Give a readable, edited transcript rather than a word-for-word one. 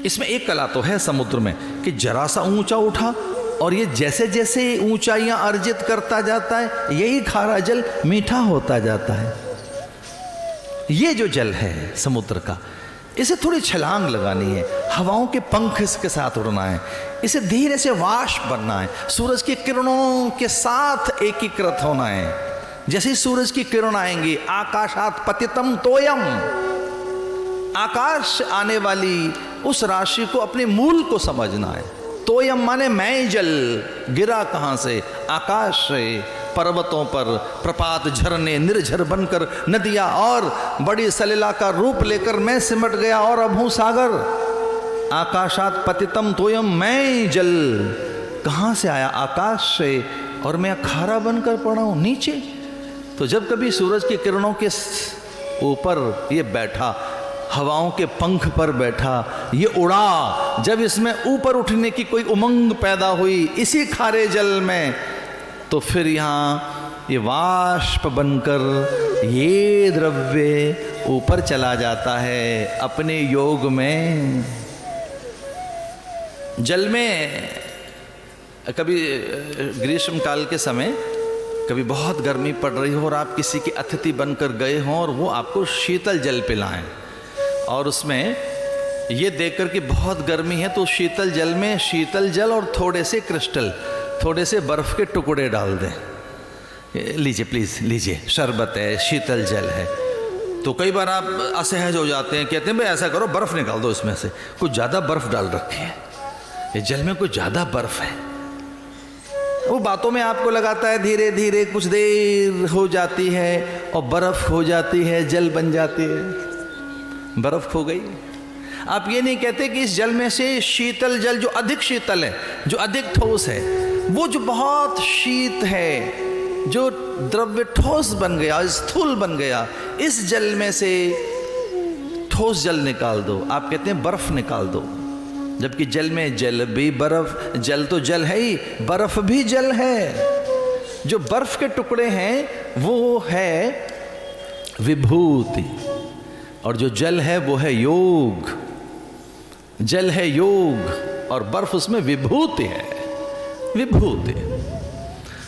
इसमें एक कला तो है समुद्र में कि जरा सा ऊंचा उठा और ये जैसे जैसे ऊंचाइयां अर्जित करता जाता है यही खारा जल मीठा होता जाता है। ये जो जल है समुद्र का, इसे थोड़ी छलांग लगानी है, हवाओं के पंख इसके साथ उड़ना है, इसे धीरे से वाष्प बनना है, सूरज की किरणों के साथ एकीकृत होना है। जैसे ही सूरज की किरण आएंगी, आकाशात पतितम तोयम, आकाश आने वाली उस राशि को अपने मूल को समझना है। तोयम माने मैं जल, गिरा कहां से? आकाश से, पर्वतों पर प्रपात झरने निर्झर बनकर नदियां और बड़ी सलिला का रूप लेकर मैं सिमट गया और अब हूं सागर। आकाशात पतितम तोयम, मैं जल कहां से आया? आकाश से, और मैं खारा बनकर पड़ा हूं नीचे। तो जब कभी सूरज की किरणों के ऊपर ये बैठा, हवाओं के पंख पर बैठा, ये उड़ा, जब इसमें ऊपर उठने की कोई उमंग पैदा हुई इसी खारे जल में, तो फिर यहाँ ये वाष्प बनकर ये द्रव्य ऊपर चला जाता है अपने योग में। जल में कभी ग्रीष्म काल के समय कभी बहुत गर्मी पड़ रही हो और आप किसी के अतिथि बनकर गए हों और वो आपको शीतल जल पिलाएं, और उसमें ये देखकर कि बहुत गर्मी है तो शीतल जल में शीतल जल और थोड़े से क्रिस्टल, थोड़े से बर्फ़ के टुकड़े डाल दें, लीजिए प्लीज़ लीजिए, शरबत है, शीतल जल है। तो कई बार आप असहज हो जाते हैं, कहते हैं भाई ऐसा करो बर्फ़ निकाल दो इसमें से, कुछ ज़्यादा बर्फ़ डाल रखी है, ये जल में कुछ ज़्यादा बर्फ़ है। वो बातों में आपको लगाता है, धीरे धीरे कुछ देर हो जाती है और बर्फ़ हो जाती है, जल बन जाती है, बर्फ़ खो गई। आप ये नहीं कहते कि इस जल में से शीतल जल जो अधिक शीतल है, जो अधिक ठोस है, वो जो बहुत शीत है, जो द्रव्य ठोस बन गया, स्थूल बन गया, इस जल में से ठोस जल निकाल दो। आप कहते हैं बर्फ़ निकाल दो, जबकि जल में जल भी बर्फ़, जल तो जल है ही, बर्फ़ भी जल है। जो बर्फ़ के टुकड़े हैं वो है विभूति, और जो जल है वो है योग। जल है योग और बर्फ उसमें विभूति है, विभूति।